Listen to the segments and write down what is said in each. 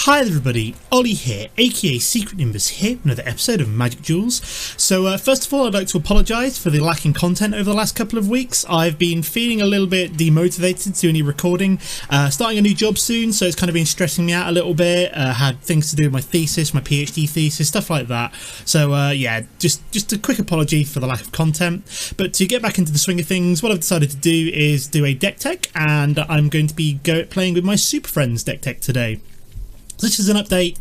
Hi everybody, Ollie here, aka Secret Nimbus here, with another episode of Magic Duels. So first of all, I'd like to apologise for the lacking content over the last couple of weeks. I've been feeling a little bit demotivated to do any recording, starting a new job soon, so it's kind of been stressing me out a little bit. Had things to do with my thesis, my PhD thesis, stuff like that. So yeah, just a quick apology for the lack of content. But to get back into the swing of things, what I've decided to do is do a deck tech, and I'm going to be playing with my Superfriends deck tech today. This is an update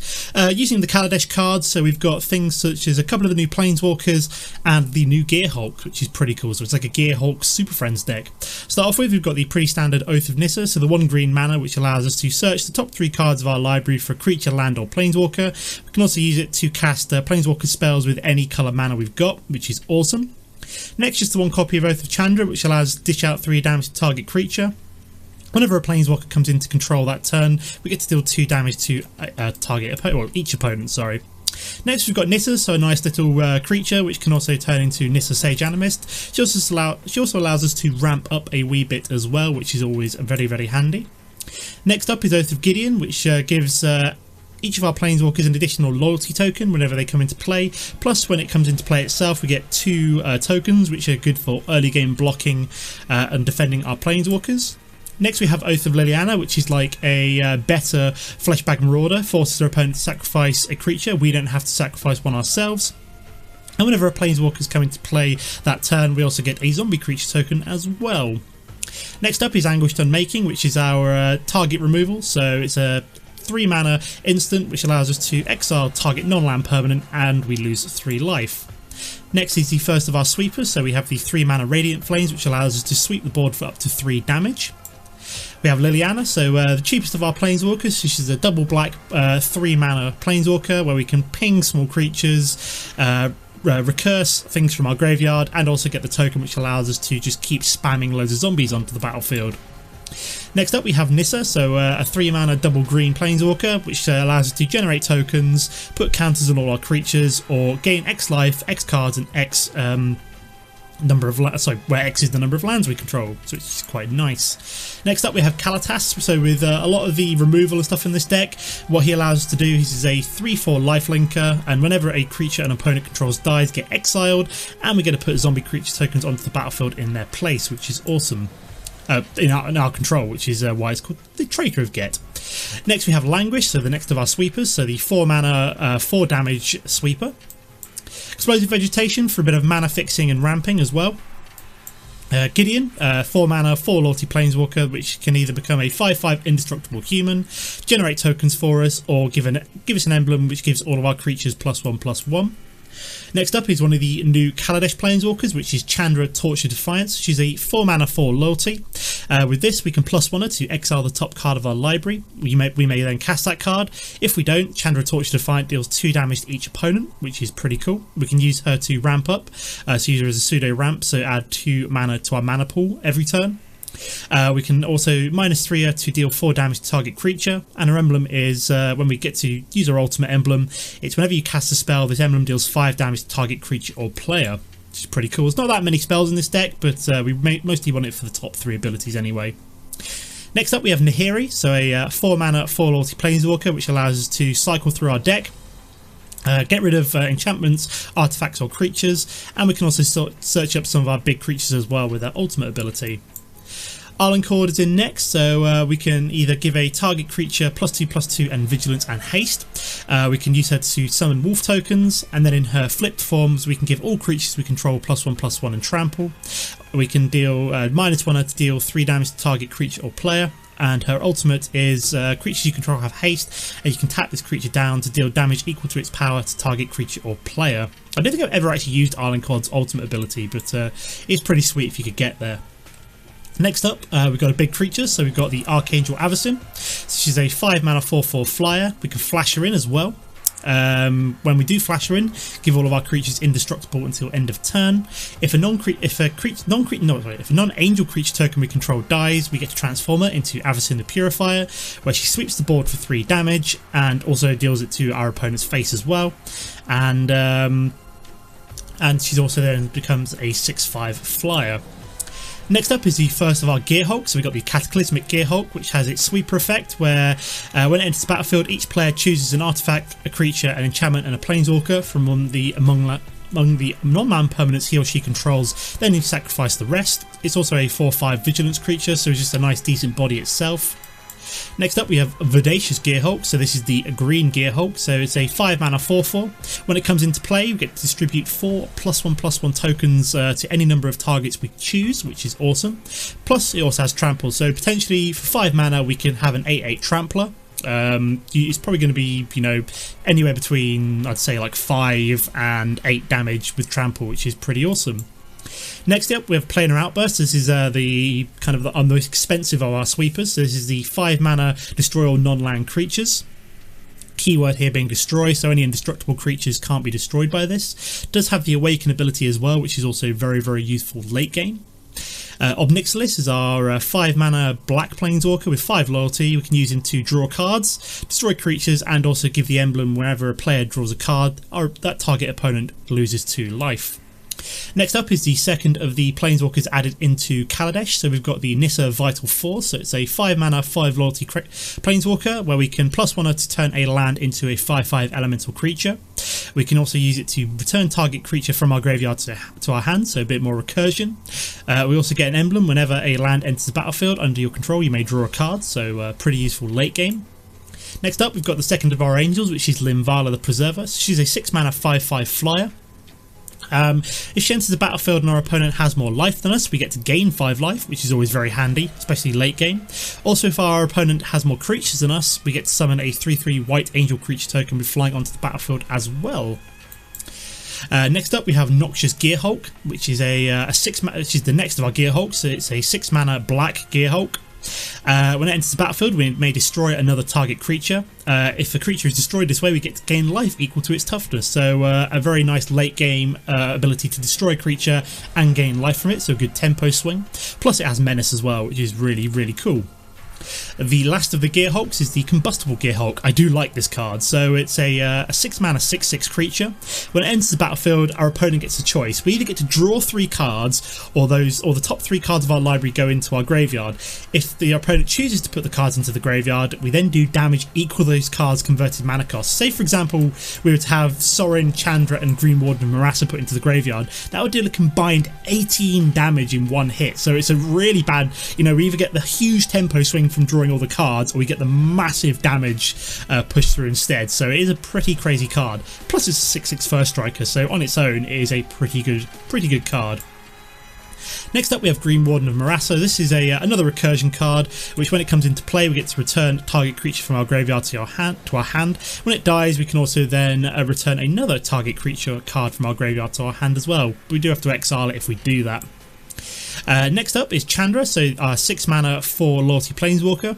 using the Kaladesh cards, so we've got things such as a couple of the new Planeswalkers and the new Gearhulk, which is pretty cool. So it's like a Gearhulk Superfriends deck. Start off with, we've got the pretty standard Oath of Nissa, so the 1 green mana which allows us to search the top 3 cards of our library for a creature, land or Planeswalker. We can also use it to cast Planeswalker spells with any colour mana we've got, which is awesome. Next, just the 1 copy of Oath of Chandra, which allows us to dish out 3 damage to target creature. Whenever a Planeswalker comes in to control that turn, we get to deal 2 damage to target opponent, or each opponent, sorry. Next we've got Nissa, so a nice little creature which can also turn into Nissa Sage Animist. She also allows us to ramp up a wee bit as well, which is always very handy. Next up is Oath of Gideon, which gives each of our Planeswalkers an additional loyalty token whenever they come into play. Plus, when it comes into play itself, we get 2 tokens which are good for early game blocking and defending our Planeswalkers. Next we have Oath of Liliana, which is like a better Fleshbag Marauder, forces our opponent to sacrifice a creature. We don't have to sacrifice one ourselves. And whenever a Planeswalker's come into play that turn, we also get a zombie creature token as well. Next up is Anguished Unmaking, which is our target removal. So it's a 3 mana instant which allows us to exile target non-land permanent and we lose 3 life. Next is the first of our sweepers, so we have the 3 mana Radiant Flames, which allows us to sweep the board for up to 3 damage. We have Liliana, so the cheapest of our Planeswalkers. She's a double black 3 mana Planeswalker where we can ping small creatures, recurse things from our graveyard, and also get the token which allows us to just keep spamming loads of zombies onto the battlefield. Next up we have Nissa, so a 3 mana double green Planeswalker which allows us to generate tokens, put counters on all our creatures, or gain X life, X cards, and X number of where X is the number of lands we control, so it's quite nice. Next up we have Kalitas, so with a lot of the removal and stuff in this deck, what he allows us to do is a 3/4 lifelinker, and whenever a creature an opponent controls dies, get exiled, and we get to put zombie creature tokens onto the battlefield in their place, which is awesome. In our control, which is why it's called the Traitor of Ghet. Next we have Languish, so the next of our sweepers, so the 4 mana 4 damage sweeper. Explosive Vegetation for a bit of mana fixing and ramping as well. Gideon, 4 mana 4 loyalty Planeswalker, which can either become a 5/5 indestructible human, generate tokens for us, or give us an emblem which gives all of our creatures +1/+1. Next up is one of the new Kaladesh Planeswalkers, which is Chandra, Torture, Defiance. She's a 4 mana 4 loyalty. With this, we can +1 her to exile the top card of our library. We may then cast that card. If we don't, Chandra, Torture, Defiance deals 2 damage to each opponent, which is pretty cool. We can use her to ramp up, so use her as a pseudo ramp, so add 2 mana to our mana pool every turn. We can also -3 her to deal 4 damage to target creature, and her emblem is when we get to use our ultimate emblem, it's whenever you cast a spell, this emblem deals 5 damage to target creature or player, which is pretty cool. There's not that many spells in this deck, but we mostly want it for the top 3 abilities anyway. Next up we have Nahiri, so a 4 mana 4 loyalty Planeswalker, which allows us to cycle through our deck, get rid of enchantments, artifacts or creatures, and we can also search up some of our big creatures as well with our ultimate ability. Arlinn Kord is in next, so we can either give a target creature +2/+2 and vigilance and haste. We can use her to summon wolf tokens, and then in her flipped forms we can give all creatures we control +1/+1 and trample. We can deal -1 her to deal 3 damage to target creature or player, and her ultimate is creatures you control have haste, and you can tap this creature down to deal damage equal to its power to target creature or player. I don't think I've ever actually used Arlinn Kord's ultimate ability, but it's pretty sweet if you could get there. Next up, we've got a big creature, so we've got the Archangel Avacyn. So she's a 5 mana 4/4 flyer. We can flash her in as well. When we do flash her in, give all of our creatures indestructible until end of turn. If a non-angel creature token we control dies, we get to transform her into Avacyn the Purifier, where she sweeps the board for 3 damage and also deals it to our opponent's face as well. And she's also then becomes a 6/5 flyer. Next up is the first of our Gearhulks. So we've got the Cataclysmic Gearhulk, which has its sweeper effect, where when it enters the battlefield, each player chooses an artifact, a creature, an enchantment, and a planeswalker from among the non-land permanents he or she controls, then you sacrifice the rest. It's also a 4/5 vigilance creature, so it's just a nice decent body itself. Next up we have Verdurous Gearhulk, so this is the green Gearhulk, so it's a 5 mana 4/4. When it comes into play you get to distribute 4 +1/+1 tokens to any number of targets we choose, which is awesome. Plus it also has trample, so potentially for 5 mana we can have an 8/8 trampler. It's probably going to be, you know, anywhere between, I'd say, like 5 and 8 damage with trample, which is pretty awesome. Next up we have Planar Outburst. This is the kind of the most expensive of our sweepers. So this is the 5 mana destroy all non-land creatures. Keyword here being destroy, so any indestructible creatures can't be destroyed by this. It does have the awaken ability as well, which is also very, very useful late game. Obnixilis is our 5 mana black planeswalker with 5 loyalty. We can use him to draw cards, destroy creatures, and also give the emblem wherever a player draws a card, or that target opponent loses 2 life. Next up is the second of the planeswalkers added into Kaladesh. So we've got the Nissa Vital Force. So it's a 5 mana 5 loyalty planeswalker where we can +1 to turn a land into a 5/5 elemental creature. We can also use it to return target creature from our graveyard to our hand, so a bit more recursion. We also get an emblem whenever a land enters the battlefield under your control. You may draw a card, so pretty useful late game. Next up we've got the second of our angels, which is Linvala the Preserver. So she's a 6 mana 5/5 flyer. If she enters the battlefield and our opponent has more life than us, we get to gain 5 life, which is always very handy, especially late game. Also, if our opponent has more creatures than us, we get to summon a 3/3 white angel creature token with flying onto the battlefield as well. Next up we have Noxious Gearhulk, which is a 6 mana, which is the next of our Gearhulks. So it's a 6 mana black Gearhulk. When it enters the battlefield, we may destroy another target creature. If a creature is destroyed this way, we get to gain life equal to its toughness. So a very nice late game ability to destroy a creature and gain life from it, so a good tempo swing. Plus it has menace as well, which is really, really cool. The last of the Gearhulks is the Combustible Gearhulk. I do like this card. So it's a 6 mana 6/6 creature. When it enters the battlefield, our opponent gets a choice. We either get to draw 3 cards, or the top 3 cards of our library go into our graveyard. If the opponent chooses to put the cards into the graveyard, we then do damage equal to those cards' converted mana cost. Say for example we were to have Arlinn, Chandra and Greenwarden of Murasa put into the graveyard. That would deal a combined 18 damage in one hit. So it's a really bad, you know, we either get the huge tempo swing from drawing all the cards, or we get the massive damage pushed through instead. So it is a pretty crazy card. Plus it's a 6/6 first striker, so on its own it is a pretty good card. Next up we have Greenwarden of Murasa. This is another recursion card, which when it comes into play we get to return target creature from our graveyard to our hand. When it dies we can also then return another target creature card from our graveyard to our hand as well. We do have to exile it if we do that. Next up is Chandra, so our 6 mana 4 loyalty planeswalker.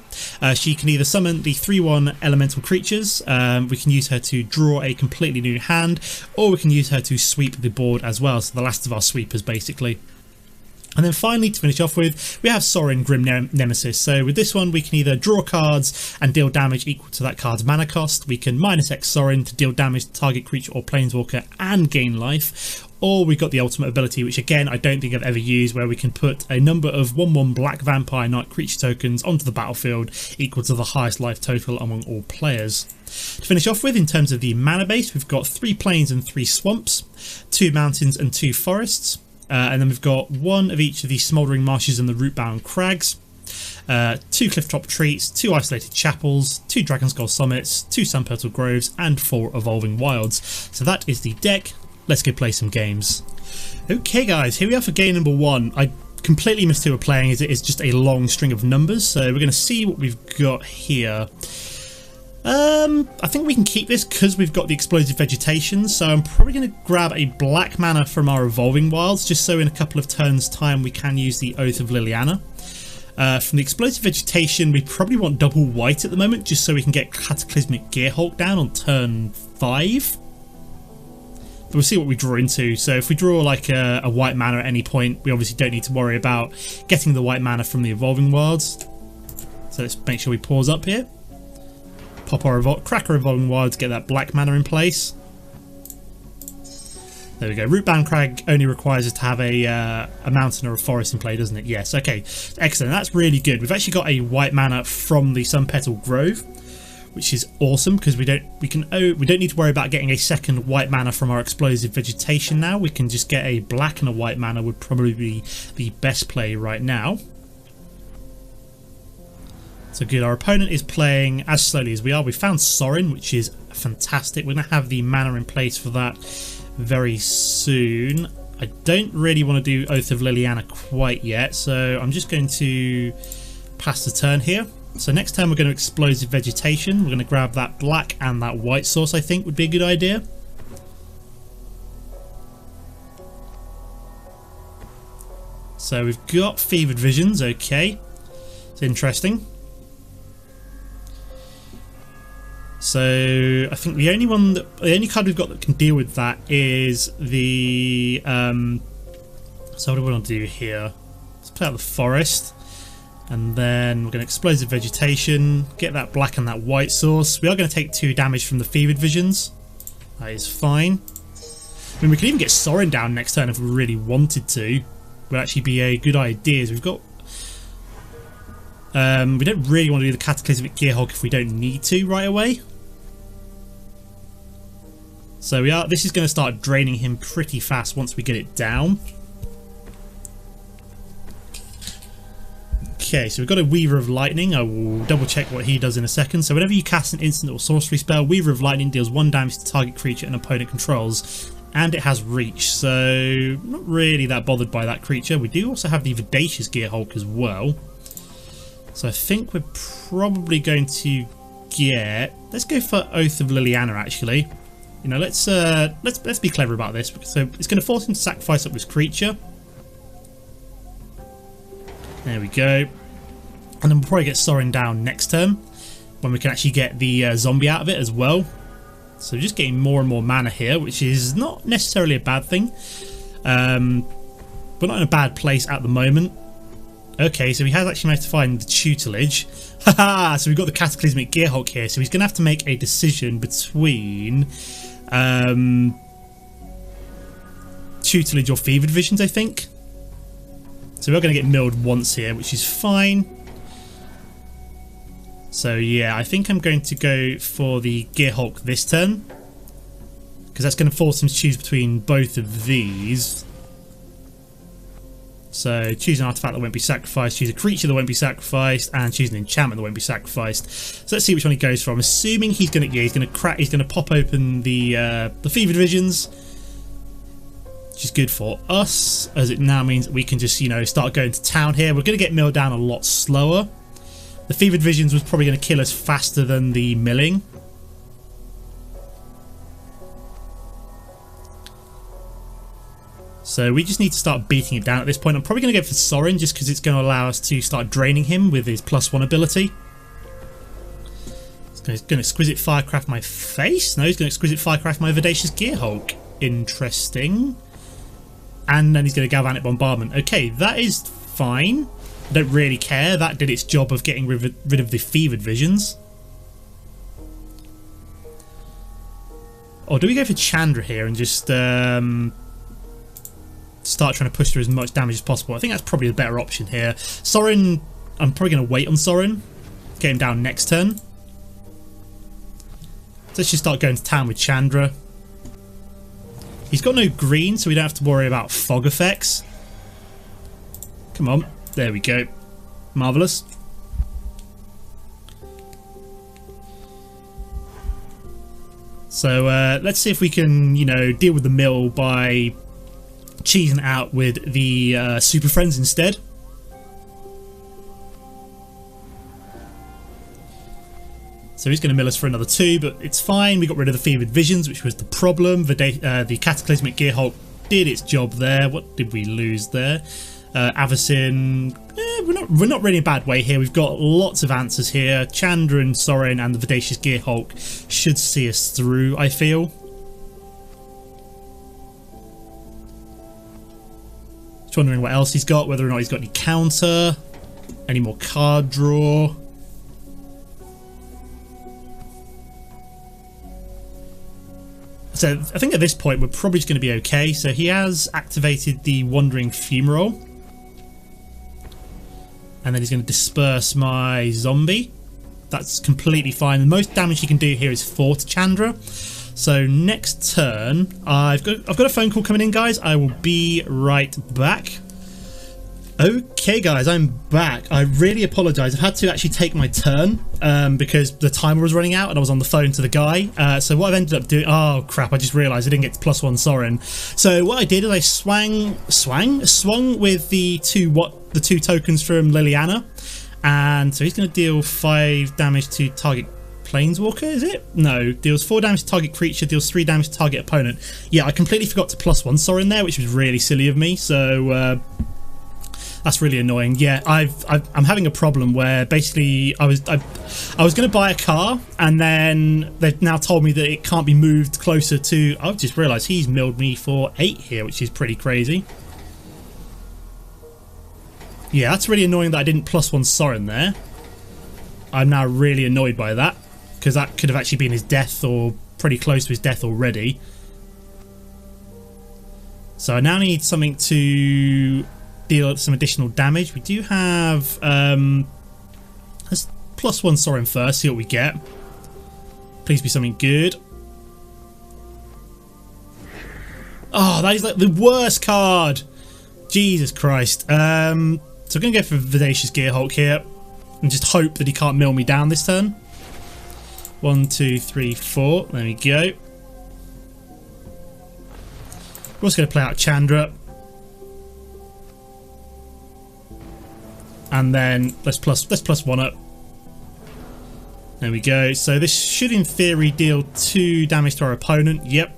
She can either summon the 3/1 elemental creatures, we can use her to draw a completely new hand, or we can use her to sweep the board as well, so the last of our sweepers basically. And then finally, to finish off with, we have Sorcery Grim Nemesis. So with this one we can either draw cards and deal damage equal to that card's mana cost, we can -X Sorcery to deal damage to target creature or planeswalker and gain life, or we've got the ultimate ability, which again I don't think I've ever used, where we can put a number of 1/1 black vampire knight creature tokens onto the battlefield equal to the highest life total among all players. To finish off with, in terms of the mana base, we've got 3 plains and 3 swamps, 2 mountains and 2 forests. And then we've got 1 of each of the Smouldering Marshes and the Root-bound Crags, 2 Clifftop Retreats, 2 Isolated Chapels, 2 Dragonskull Summits, 2 Sunpetal Groves, and 4 Evolving Wilds. So that is the deck. Let's go play some games. Okay guys, here we are for game number 1. I completely missed who we're playing, as it is just a long string of numbers, so we're going to see what we've got here. I think we can keep this because we've got the Explosive Vegetation, so I'm probably going to grab a black mana from our Evolving Wilds, just so in a couple of turns time we can use the Oath of Liliana. From the Explosive Vegetation we probably want double white at the moment, just so we can get Cataclysmic Gearhulk down on turn 5. But we'll see what we draw into. So if we draw like a white mana at any point, we obviously don't need to worry about getting the white mana from the Evolving Wilds. So let's make sure we pause up here. Pop our Evolving Wilds, get that black mana in place. There we go. Rootbound Crag only requires us to have a mountain or a forest in play, doesn't it? Yes. Okay. Excellent. That's really good. We've actually got a white mana from the Sun Petal Grove, which is awesome because we don't need to worry about getting a second white mana from our Explosive Vegetation now. We can just get a black and a white mana would probably be the best play right now. So good. Our opponent is playing as slowly as we are. We found Sorin, which is fantastic. We're going to have the mana in place for that very soon. I don't really want to do Oath of Liliana quite yet, so I'm just going to pass the turn here. So next turn we're going to Explosive Vegetation. We're going to grab that black and that white source, I think would be a good idea. So we've got Fevered Visions, okay. It's interesting. So I think the only card we've got that can deal with that is the so what do we want to do here? Let's play out the forest, and then we're going to Explosive Vegetation, get that black and that white source. We are going to take 2 damage from the Fevered Visions. That is fine. I mean, we can even get Sorin down next turn if we really wanted to. Would actually be a good idea. So we've got we don't really want to do the Cataclysmic Gearhulk if we don't need to right away. So this is going to start draining him pretty fast once we get it down. Okay, so we've got a Weaver of Lightning. I will double check what he does in a second. So whenever you cast an instant or sorcery spell, Weaver of Lightning deals 1 damage to target creature an opponent controls, and it has reach, so not really that bothered by that creature. We do also have the Verdurous Gearhulk as well. So I think we're probably going to let's go for Oath of Liliana actually. You know, let's be clever about this. So it's going to force him to sacrifice up this creature. There we go. And then we'll probably get Sorin down next turn when we can actually get the zombie out of it as well. So just getting more and more mana here, which is not necessarily a bad thing. We're not in a bad place at the moment. Okay, so he has actually managed to find the tutelage. Haha! So we've got the Cataclysmic Gearhulk here. So he's going to have to make a decision between tutelage or Fevered Visions, I think. So we're going to get milled once here, which is fine. So yeah, I think I'm going to go for the Gearhulk this turn, because that's going to force him to choose between both of these. So choose an artifact that won't be sacrificed, choose a creature that won't be sacrificed, and choose an enchantment that won't be sacrificed. So let's see which one he goes for. I'm assuming he's going to pop open the Fevered Visions, which is good for us, as it now means that we can just, you know, start going to town here. We're going to get milled down a lot slower. The Fevered Visions was probably going to kill us faster than the milling. So we just need to start beating it down at this point. I'm probably going to go for Sorin just because it's going to allow us to start draining him with his +1 ability. He's going to Exquisite Firecraft my face. No, he's going to Exquisite Firecraft my Verdurous Gearhulk. Interesting. And then he's going to Galvanic Bombardment. Okay, that is fine. I don't really care. That did its job of getting rid of the Fevered Visions. Or do we go for Chandra here and just start trying to push through as much damage as possible? I think that's probably the better option here. Sorin, I'm probably going to wait on Sorin. Get him down next turn. So let's just start going to town with Chandra. He's got no green, so we don't have to worry about fog effects. Come on. There we go. Marvellous. So let's see if we can, you know, deal with the mill by cheesing it out with the Super Friends instead. So he's going to mill us for another 2, but it's fine. We got rid of the Fevered Visions, which was the problem. The Cataclysmic Gearhulk did its job there. What did we lose there? Avacyn. We're not really in a bad way here. We've got lots of answers here. Chandra and Sorin and the Verdurous Gearhulk should see us through, I feel. Just wondering what else he's got, whether or not he's got any counter, any more card draw. So I think at this point we're probably just going to be okay. So he has activated the Wandering Fumarole. And then he's going to disperse my zombie. That's completely fine. The most damage he can do here is 4 to Chandra. So next turn, I've got a phone call coming in, guys. I will be right back. Okay, guys, I'm back. I really apologise. I've had to actually take my turn because the timer was running out and I was on the phone to the guy. So what I've ended up doing... Oh, crap, I just realised I didn't get to +1 Sorin. So what I did is I swung with the two tokens from Liliana. And so he's going to deal 5 damage to target Planeswalker, is it? No, deals 4 damage to target creature, deals 3 damage to target opponent. Yeah, I completely forgot to +1 Sorin there, which was really silly of me. So that's really annoying. Yeah, I'm having a problem where basically I was going to buy a car, and then they've now told me that it can't be moved closer to... I've just realised he's milled me for 8 here, which is pretty crazy. Yeah, that's really annoying that I didn't +1 Sorin there. I'm now really annoyed by that, because that could have actually been his death, or pretty close to his death already. So I now need something to deal some additional damage. We do have... let's +1 Sorin first, see what we get. Please be something good. Oh, that is like the worst card! Jesus Christ. So I'm going to go for Verdurous Gearhulk here and just hope that he can't mill me down this turn. 1, 2, 3, 4. There we go. We're also going to play out Chandra. And then let's plus 1 up. There we go. So this should in theory deal 2 damage to our opponent. Yep.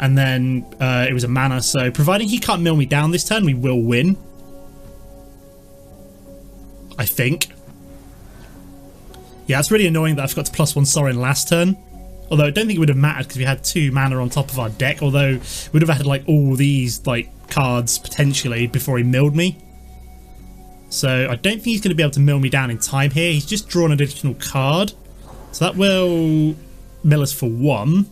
And then it was a mana, so providing he can't mill me down this turn, we will win. I think. Yeah, it's really annoying that I forgot to +1 Sorin last turn. Although I don't think it would have mattered because we had 2 mana on top of our deck. Although we would have had like all these like cards potentially before he milled me. So I don't think he's going to be able to mill me down in time here. He's just drawn an additional card. So that will mill us for 1.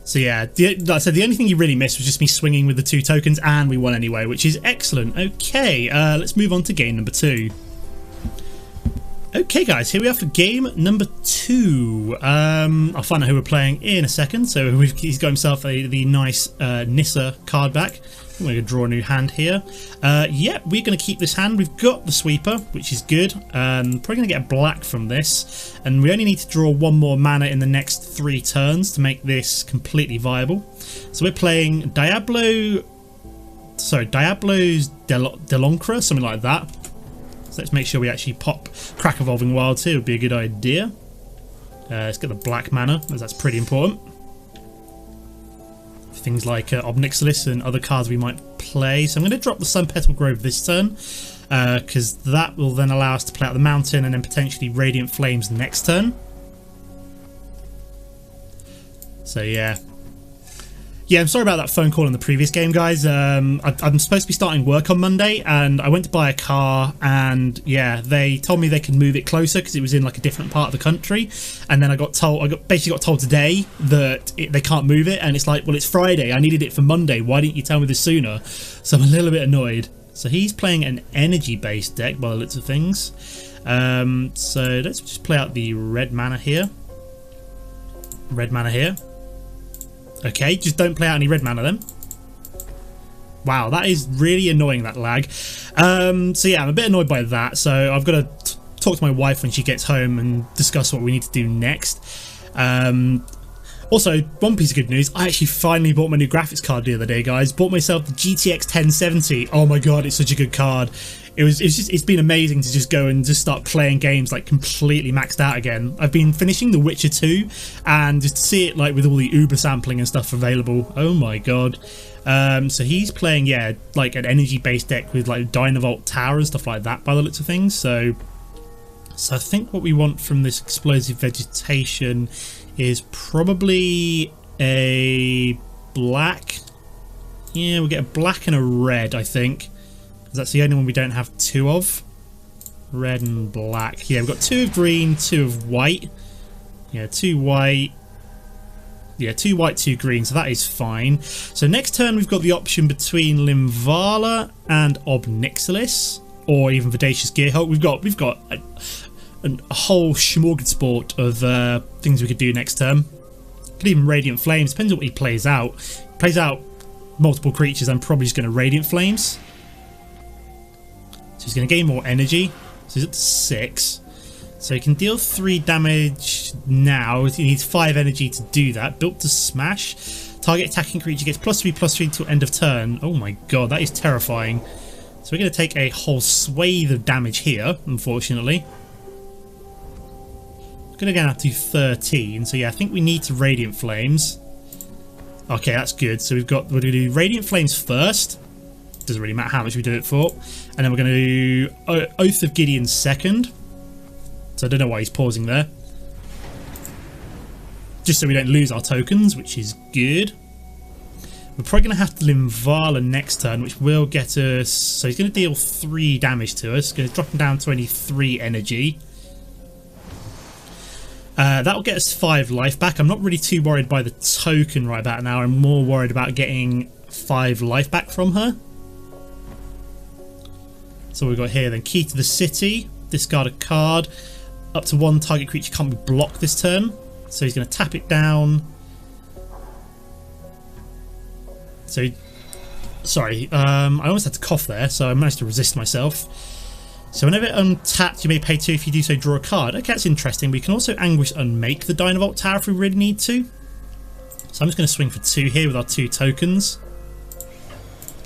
So yeah, like I said, the only thing you really missed was just me swinging with the 2 tokens, and we won anyway, which is excellent. Okay, let's move on to game number 2. Okay guys, here we are for game number 2. I'll find out who we're playing in a second. So he's got himself the nice Nissa card back. I'm going to draw a new hand here. Yeah, we're going to keep this hand. We've got the Sweeper, which is good. Probably going to get a black from this. And we only need to draw 1 more mana in the next 3 turns to make this completely viable. So we're playing Diablo's Deloncra, something like that. So let's make sure we actually pop Crack Evolving Wilds here, would be a good idea. Let's get the black mana, as that's pretty important. Things like Obnixilis and other cards we might play. So I'm going to drop the Sun Petal Grove this turn, because that will then allow us to play out the Mountain and then potentially Radiant Flames next turn. So yeah. Yeah, I'm sorry about that phone call in the previous game, guys. I'm supposed to be starting work on Monday, and I went to buy a car, and yeah, they told me they could move it closer because it was in like a different part of the country. And then I basically got told today that they can't move it, and it's like, well, it's Friday. I needed it for Monday. Why didn't you tell me this sooner? So I'm a little bit annoyed. So he's playing an energy-based deck by the looks of things. So let's just play out the red mana here. Red mana here. Okay, just don't play out any red mana then. Wow, that is really annoying, that lag. So yeah, I'm a bit annoyed by that. So I've got to talk to my wife when she gets home and discuss what we need to do next. Also, one piece of good news, I actually finally bought my new graphics card the other day, guys. Bought myself the GTX 1070. Oh my god, it's such a good card. It's been amazing to just go and just start playing games like completely maxed out again. I've been finishing The Witcher 2, and just to see it like with all the Uber sampling and stuff available, oh my god. So he's playing, yeah, like an energy based deck with like Dynavolt Tower and stuff like that by the looks of things. So I think what we want from this Explosive Vegetation is probably a black. Yeah, we'll get a black and a red, I think. That's the only one we don't have 2 of. Red and black. Yeah, we've got 2 of green, 2 of white. Yeah, 2 white. Yeah, 2 white, 2 green, so that is fine. So next turn we've got the option between Linvala and Obnixilis, or even Verdurous Gearhulk. We've got a whole smorgasbord of things we could do next turn. Could even Radiant Flames, depends on what he plays out. If he plays out multiple creatures, I'm probably just going to Radiant Flames. So he's going to gain more energy. So he's up to 6. So he can deal 3 damage now. He needs 5 energy to do that. Built to smash. Target attacking creature gets +3/+3 until end of turn. Oh my god, that is terrifying. So we're going to take a whole swathe of damage here, unfortunately. We're going to get up to 13. So yeah, I think we need to Radiant Flames. Okay, that's good. So we're going to do Radiant Flames first. Doesn't really matter how much we do it for. And then we're going to do Oath of Gideon second. So I don't know why he's pausing there. Just so we don't lose our tokens, which is good. We're probably going to have to Linvala next turn, which will get us... So he's going to deal 3 damage to us. Going to drop him down to only 3 energy. That'll get us 5 life back. I'm not really too worried by the token right about now. I'm more worried about getting 5 life back from her. So we've got here then Key to the City. Discard a card. Up to 1 target creature can't be blocked this turn. So he's going to tap it down. So, sorry, I almost had to cough there, so I managed to resist myself. So whenever untapped, you may pay 2. If you do so, draw a card. Okay, that's interesting. We can also Anguished Unmake the Dynavolt Tower if we really need to. So I'm just going to swing for 2 here with our 2 tokens.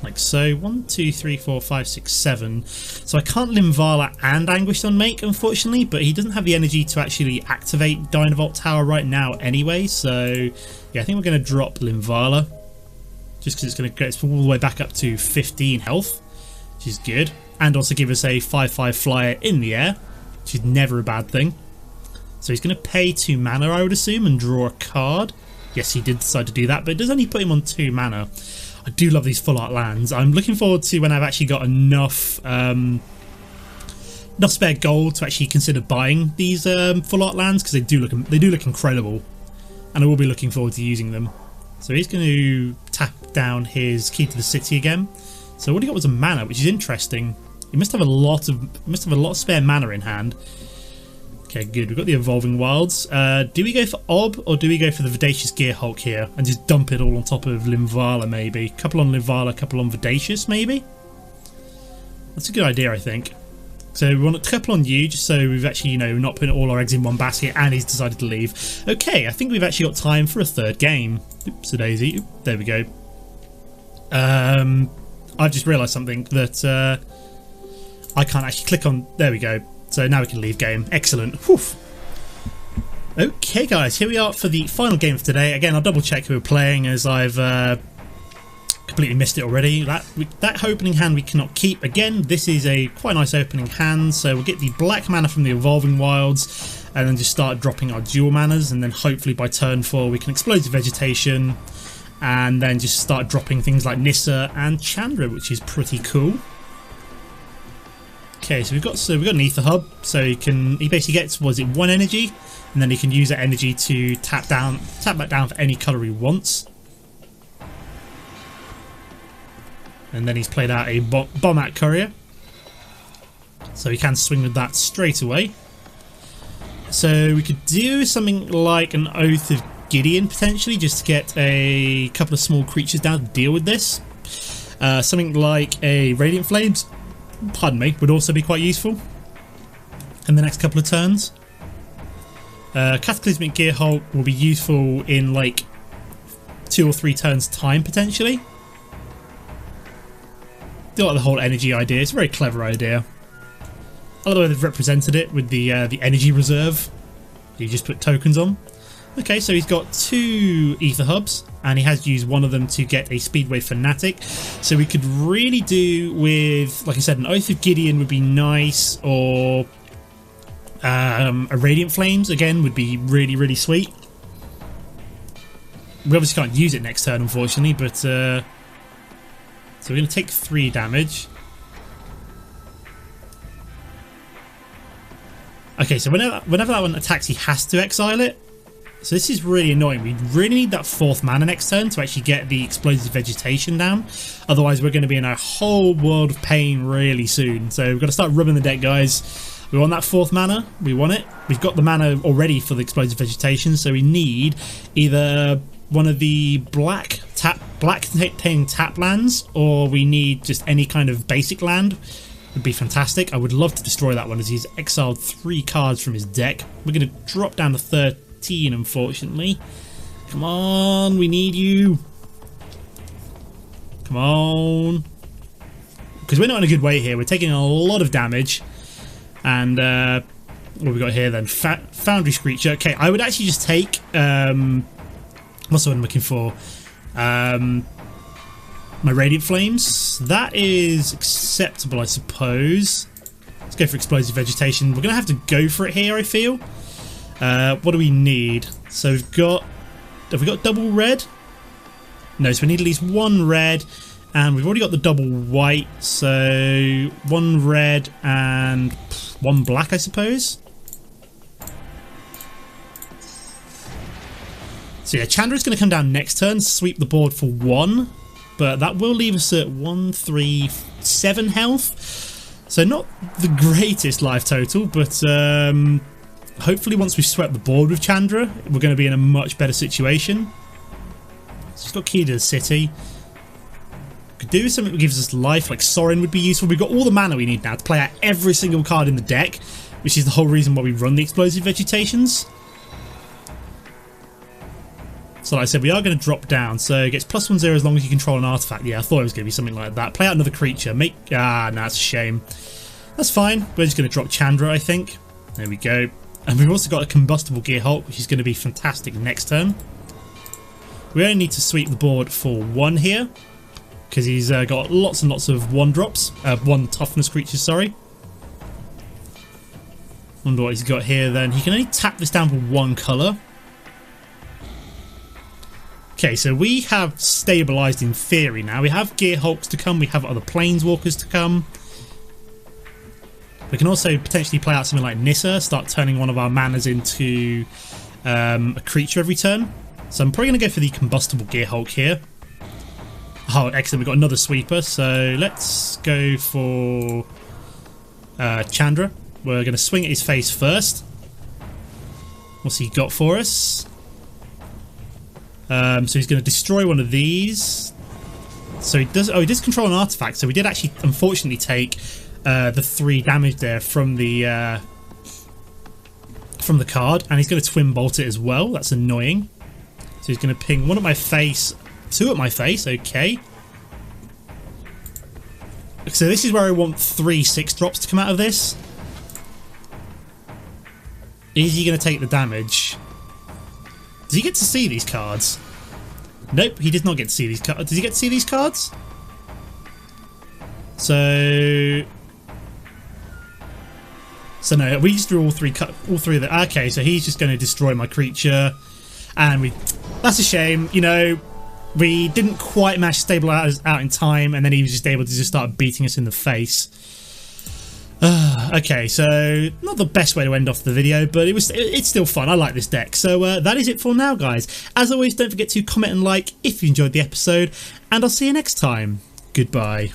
Like so. 1, 2, 3, 4, 5, 6, 7. So I can't Linvala and Anguished Unmake, unfortunately, but he doesn't have the energy to actually activate Dynavolt Tower right now anyway. So yeah, I think we're going to drop Linvala. Just because it's going to get us all the way back up to 15 health, which is good. And also give us a 5/5 flyer in the air, which is never a bad thing. So he's going to pay 2 mana, I would assume, and draw a card. Yes, he did decide to do that, but it does only put him on 2 mana. I do love these full art lands. I'm looking forward to when I've actually got enough spare gold to actually consider buying these full art lands, because they do look incredible, and I will be looking forward to using them. So he's going to tap down his Key to the City again. So what he got was a mana, which is interesting. He must have a lot of spare mana in hand. Okay, good. We've got the Evolving Wilds. Do we go for Ob, or do we go for the Verdurous Gearhulk here and just dump it all on top of Linvala maybe? A couple on Linvala, a couple on Verdurous maybe? That's a good idea, I think. So we want a couple on you, just so we've actually, you know, not putting all our eggs in one basket, and he's decided to leave. Okay, I think we've actually got time for a 3rd game. Oops, a daisy. Oop, there we go. I've just realised something, that I can't actually click on... There we go. So now we can leave game. Excellent. Whew. Okay, guys, here we are for the final game of today. Again, I'll double check who we're playing, as I've completely missed it already. That opening hand we cannot keep. Again, this is a quite nice opening hand, so we'll get the black mana from the Evolving Wilds, and then just start dropping our dual manas, and then hopefully by turn 4 we can Explosive Vegetation, and then just start dropping things like Nissa and Chandra, which is pretty cool. Okay, so we've got an Ether Hub, so he basically gets, was it 1 energy, and then he can use that energy to tap back down for any colour he wants. And then he's played out a Bombat Courier, so he can swing with that straight away. So we could do something like an Oath of Gideon potentially, just to get a couple of small creatures down to deal with this. Something like a Radiant Flames, pardon me, would also be quite useful in the next couple of turns. Cataclysmic Gearhulk will be useful in like 2 or 3 turns time potentially. Do like the whole energy idea. It's a very clever idea. I love the way they've represented it with the energy reserve. You just put tokens on. Okay, so he's got 2 Ether Hubs, and he has used one of them to get a Speedway Fanatic. So we could really do with, like I said, an Oath of Gideon would be nice, or a Radiant Flames again would be really, really sweet. We obviously can't use it next turn, unfortunately, but so we're going to take 3 damage. Okay, so whenever that one attacks, he has to exile it. So this is really annoying. We really need that 4th mana next turn to actually get the Explosive Vegetation down. Otherwise, we're going to be in a whole world of pain really soon. So we've got to start rubbing the deck, guys. We want that 4th mana. We want it. We've got the mana already for the Explosive Vegetation, so we need either one of the black tap lands, or we need just any kind of basic land. Would be fantastic. I would love to destroy that one as he's exiled 3 cards from his deck. We're going to drop down to 13, unfortunately. Come on, we need you. Come on. Because we're not in a good way here. We're taking a lot of damage. And what have we got here then? Foundry Screecher. Okay, I would actually just take... what's the one I'm looking for? My Radiant Flames. That is acceptable, I suppose. Let's go for Explosive Vegetation. We're going to have to go for it here, I feel. What do we need? So we've got... Have we got double red? No, so we need at least 1 red. And we've already got the double white. So 1 red and 1 black, I suppose. So yeah, Chandra's going to come down next turn, sweep the board for 1. But that will leave us at 1, 3, 7 health. So not the greatest life total, but hopefully once we've swept the board with Chandra, we're going to be in a much better situation. So he's got Key to the City. Could do something that gives us life, like Sorin would be useful. We've got all the mana we need now to play out every single card in the deck, which is the whole reason why we run the Explosive Vegetations. So like I said, we are going to drop down. So it gets +1/+0 as long as you control an artifact. Yeah, I thought it was going to be something like that. Play out another creature. No, that's a shame. That's fine. We're just going to drop Chandra, I think. There we go. And we've also got a Combustible Gearhulk, which is going to be fantastic next turn. We only need to sweep the board for 1 here, because he's got lots and lots of 1-drops. 1 toughness creatures, sorry. Wonder what he's got here then. He can only tap this down for 1 colour. Okay, so we have stabilised in theory now. We have Gearhulks to come, we have other Planeswalkers to come. We can also potentially play out something like Nissa, start turning one of our manas into a creature every turn. So I'm probably going to go for the Combustible Gearhulk here. Oh, excellent, we've got another sweeper, so let's go for Chandra. We're going to swing at his face first. What's he got for us? So he's going to destroy one of these. So he does. Oh, he does control an artifact. So we did actually, unfortunately, take the 3 damage there from the card, and he's going to twin bolt it as well. That's annoying. So he's going to ping 1 at my face, 2 at my face. Okay. So this is where I want 3 6-drops to come out of this. Is he going to take the damage? Does he get to see these cards? Nope, he did not get to see these cards. Does he get to see these cards? So no, we just drew all 3 of the... Okay, so he's just going to destroy my creature. And that's a shame, you know. We didn't quite manage to stabilise out in time, and then he was just able to just start beating us in the face. Okay, so not the best way to end off the video, but it's still fun. I like this deck. So that is it for now, guys. As always, don't forget to comment and like if you enjoyed the episode, and I'll see you next time. Goodbye.